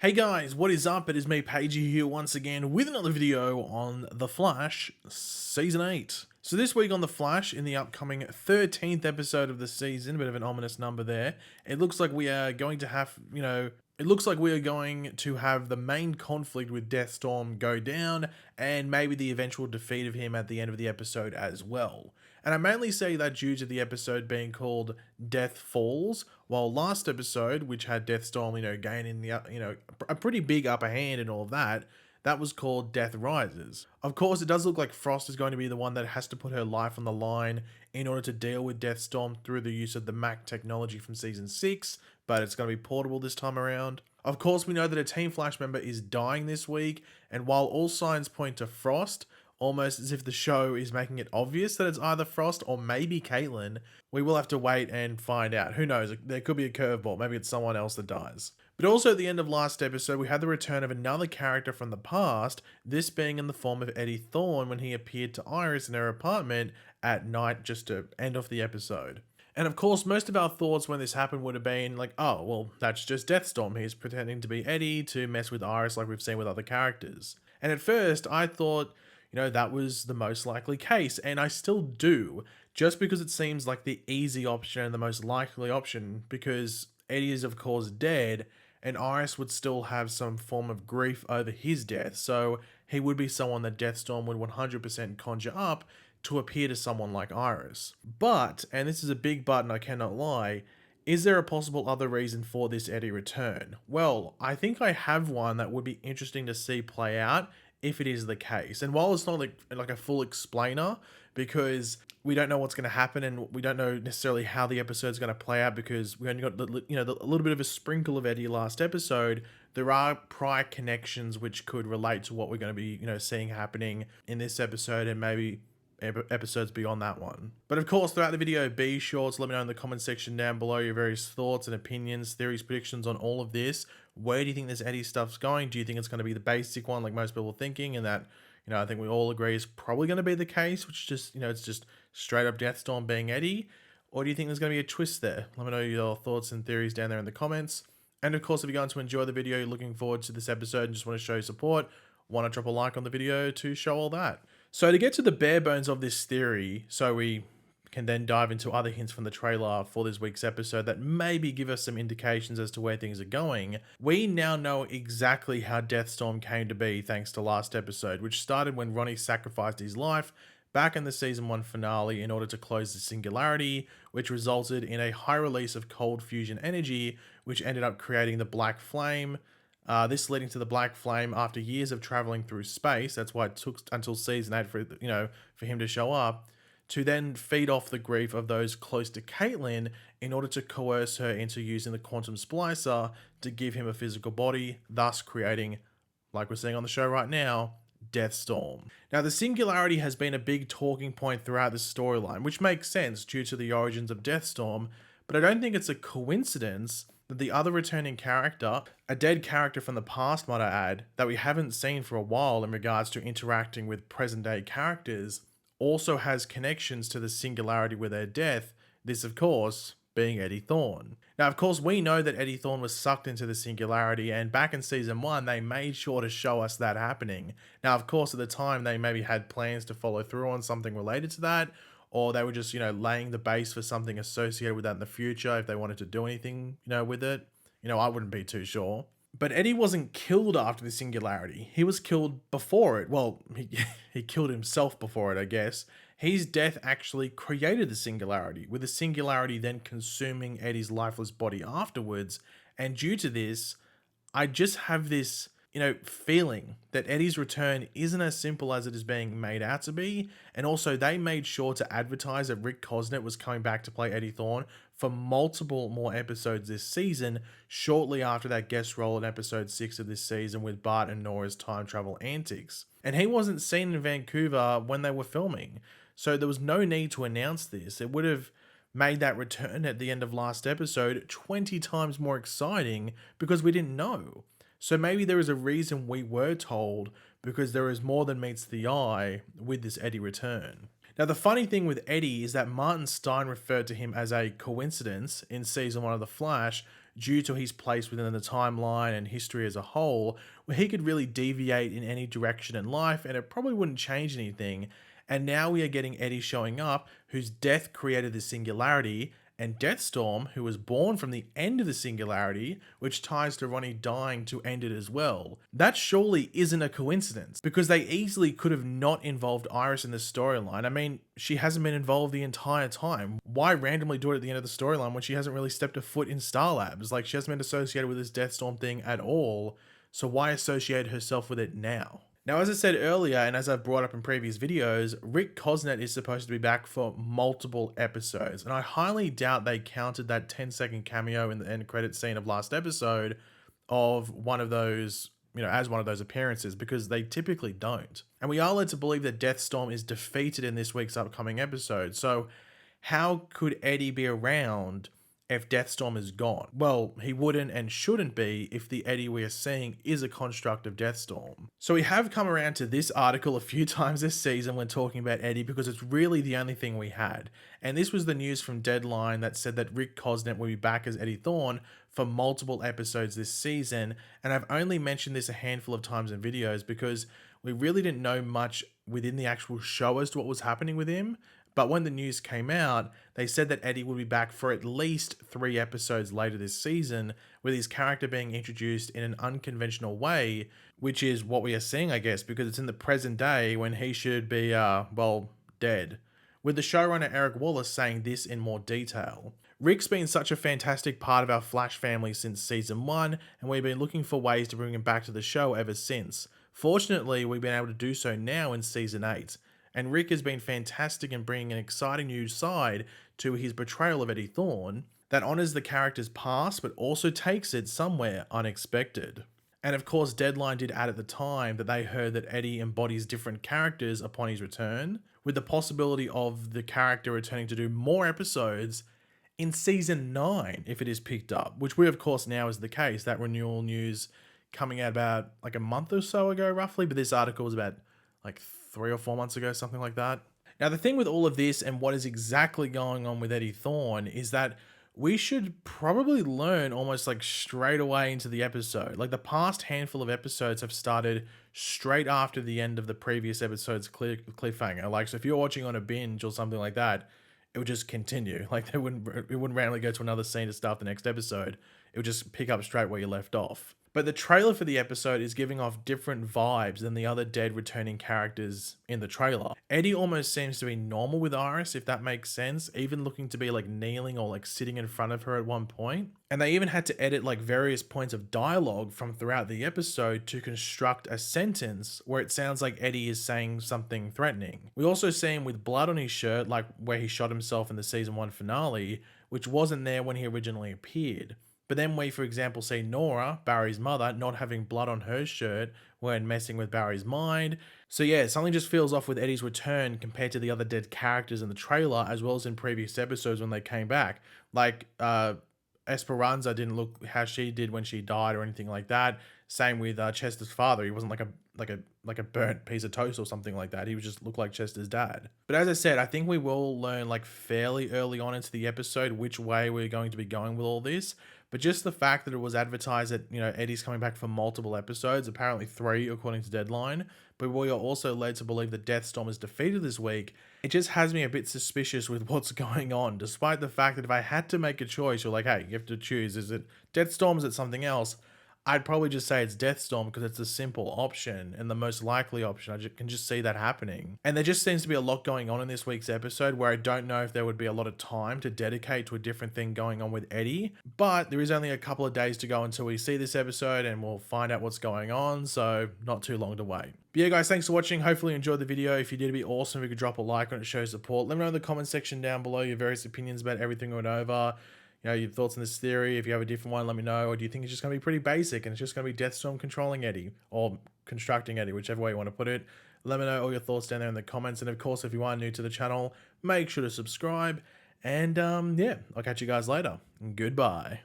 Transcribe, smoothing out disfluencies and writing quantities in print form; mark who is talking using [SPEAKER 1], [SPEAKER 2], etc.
[SPEAKER 1] Hey guys, what is up? It is me, Pagey, here once again with another video on The Flash Season 8. So this week on The Flash, in the upcoming 13th episode of the season, a bit of an ominous number there, it looks like we are going to have, it looks like we are going to have the main conflict with Deathstorm go down and maybe the eventual defeat of him at the end of the episode as well. And I mainly say that due to the episode being called Death Falls, while last episode, which had Deathstorm, gaining a pretty big upper hand and all of that, that was called Death Rises. Of course, it does look like Frost is going to be the one that has to put her life on the line in order to deal with Deathstorm through the use of the Mac technology from Season 6, but it's going to be portable this time around. Of course, we know that a Team Flash member is dying this week, and while all signs point to Frost, almost as if the show is making it obvious that it's either Frost or maybe Caitlin, we will have to wait and find out. Who knows? There could be a curveball. Maybe it's someone else that dies. But also at the end of last episode, we had the return of another character from the past, this being in the form of Eddie Thawne when he appeared to Iris in her apartment at night just to end off the episode. And of course, most of our thoughts when this happened would have been like, oh, well, that's just Deathstorm. He's pretending to be Eddie to mess with Iris like we've seen with other characters. And at first, I thought, that was the most likely case, and I still do, just because it seems like the easy option and the most likely option, because Eddie is of course dead, and Iris would still have some form of grief over his death, so he would be someone that Deathstorm would 100% conjure up to appear to someone like Iris. But, and this is a big but and I cannot lie, is there a possible other reason for this Eddie return? Well, I think I have one that would be interesting to see play out if it is the case. And while it's not like a full explainer, because we don't know what's going to happen and we don't know necessarily how the episode's going to play out, because we only got a little bit of a sprinkle of Eddie last episode, there are prior connections which could relate to what we're going to be seeing happening in this episode and maybe episodes beyond that one. But of course, throughout the video, be sure to let me know in the comment section down below your various thoughts and opinions, theories, predictions on all of this. Where do you think this Eddie stuff's going? Do you think it's going to be the basic one like most people are thinking, and that I think we all agree is probably going to be the case, which just it's just straight up Deathstorm being Eddie? Or do you think there's going to be a twist there? Let me know your thoughts and theories down there in the comments. And of course, if you're going to enjoy the video, you're looking forward to this episode and just want to show your support, why not drop a like on the video to show all that? So to get to the bare bones of this theory, so we can then dive into other hints from the trailer for this week's episode that maybe give us some indications as to where things are going, we now know exactly how Deathstorm came to be thanks to last episode, which started when Ronnie sacrificed his life back in the Season 1 finale in order to close the singularity, which resulted in a high release of cold fusion energy, which ended up creating the Black Flame. This leading to the Black Flame after years of traveling through space. That's why it took until Season 8 for him to show up, to then feed off the grief of those close to Caitlin in order to coerce her into using the Quantum Splicer to give him a physical body, thus creating, like we're seeing on the show right now, Deathstorm. Now, the singularity has been a big talking point throughout this storyline, which makes sense due to the origins of Deathstorm, but I don't think it's a coincidence that the other returning character, a dead character from the past might I add, that we haven't seen for a while in regards to interacting with present day characters, also has connections to the singularity with their death, this of course being Eddie Thawne. Now of course we know that Eddie Thawne was sucked into the singularity, and back in Season 1 they made sure to show us that happening. Now of course at the time they maybe had plans to follow through on something related to that, or they were just, laying the base for something associated with that in the future if they wanted to do anything, with it. I wouldn't be too sure. But Eddie wasn't killed after the singularity. He was killed before it. Well, he killed himself before it, I guess. His death actually created the singularity, with the singularity then consuming Eddie's lifeless body afterwards. And due to this, I just have this feeling that Eddie's return isn't as simple as it is being made out to be. And also they made sure to advertise that Rick Cosnett was coming back to play Eddie Thawne for multiple more episodes this season, shortly after that guest role in episode 6 of this season with Bart and Nora's time travel antics. And he wasn't seen in Vancouver when they were filming, so there was no need to announce this. It would have made that return at the end of last episode 20 times more exciting because we didn't know. So maybe there is a reason we were told, because there is more than meets the eye with this Eddie return. Now the funny thing with Eddie is that Martin Stein referred to him as a coincidence in Season 1 of The Flash due to his place within the timeline and history as a whole, where he could really deviate in any direction in life and it probably wouldn't change anything. And now we are getting Eddie showing up, whose death created the singularity, and Deathstorm, who was born from the end of the singularity, which ties to Ronnie dying to end it as well. That surely isn't a coincidence, because they easily could have not involved Iris in the storyline. I mean, she hasn't been involved the entire time. Why randomly do it at the end of the storyline when she hasn't really stepped a foot in Star Labs? Like, she hasn't been associated with this Deathstorm thing at all, so why associate herself with it now? Now, as I said earlier, and as I've brought up in previous videos, Rick Cosnet is supposed to be back for multiple episodes, and I highly doubt they counted that 10-second cameo in the end credit scene of last episode of one of those, as one of those appearances, because they typically don't. And we are led to believe that Deathstorm is defeated in this week's upcoming episode, so how could Eddie be around if Deathstorm is gone? Well, he wouldn't and shouldn't be if the Eddie we are seeing is a construct of Deathstorm. So we have come around to this article a few times this season when talking about Eddie because it's really the only thing we had. And this was the news from Deadline that said that Rick Cosnet will be back as Eddie Thawne for multiple episodes this season. And I've only mentioned this a handful of times in videos because we really didn't know much within the actual show as to what was happening with him. But when the news came out, they said that Eddie would be back for at least 3 episodes later this season, with his character being introduced in an unconventional way, which is what we are seeing, I guess, because it's in the present day when he should be, dead. With the showrunner Eric Wallace saying this in more detail. Rick's been such a fantastic part of our Flash family since season 1, and we've been looking for ways to bring him back to the show ever since. Fortunately, we've been able to do so now in season 8. And Rick has been fantastic in bringing an exciting new side to his portrayal of Eddie Thawne that honours the character's past but also takes it somewhere unexpected. And of course, Deadline did add at the time that they heard that Eddie embodies different characters upon his return, with the possibility of the character returning to do more episodes in season 9 if it is picked up, which we of course now is the case. That renewal news coming out about like a month or so ago roughly, but this article was about like 3 or 4 months ago, something like that. Now, the thing with all of this and what is exactly going on with Eddie Thawne is that we should probably learn almost like straight away into the episode. Like the past handful of episodes have started straight after the end of the previous episode's cliffhanger. Like, so if you're watching on a binge or something like that, it would just continue. Like it wouldn't randomly go to another scene to start the next episode. It would just pick up straight where you left off. But the trailer for the episode is giving off different vibes than the other dead returning characters in the trailer. Eddie almost seems to be normal with Iris, if that makes sense, even looking to be like kneeling or like sitting in front of her at one point. And they even had to edit like various points of dialogue from throughout the episode to construct a sentence where it sounds like Eddie is saying something threatening. We also see him with blood on his shirt, like where he shot himself in the season 1 finale, which wasn't there when he originally appeared. But then we, for example, see Nora, Barry's mother, not having blood on her shirt when messing with Barry's mind. So yeah, something just feels off with Eddie's return compared to the other dead characters in the trailer, as well as in previous episodes when they came back. Like, Esperanza didn't look how she did when she died or anything like that. Same with Chester's father. He wasn't like a burnt piece of toast or something like that. He just looked like Chester's dad. But as I said, I think we will learn like fairly early on into the episode which way we're going to be going with all this. But just the fact that it was advertised that, Eddie's coming back for multiple episodes, apparently 3 according to Deadline, but we are also led to believe that Deathstorm is defeated this week, it just has me a bit suspicious with what's going on, despite the fact that if I had to make a choice, you're like, hey, you have to choose, is it Deathstorm, is it something else? I'd probably just say it's Deathstorm because it's a simple option and the most likely option. I can just see that happening. And there just seems to be a lot going on in this week's episode where I don't know if there would be a lot of time to dedicate to a different thing going on with Eddie. But there is only a couple of days to go until we see this episode and we'll find out what's going on. So not too long to wait. But yeah, guys, thanks for watching. Hopefully you enjoyed the video. If you did, it'd be awesome if you could drop a like on it, show support. Let me know in the comment section down below your various opinions about everything we went over. Your thoughts on this theory. If you have a different one, let me know. Or do you think it's just going to be pretty basic and it's just going to be Deathstorm controlling Eddie or constructing Eddie, whichever way you want to put it? Let me know all your thoughts down there in the comments. And of course, if you are new to the channel, make sure to subscribe. And yeah, I'll catch you guys later. Goodbye.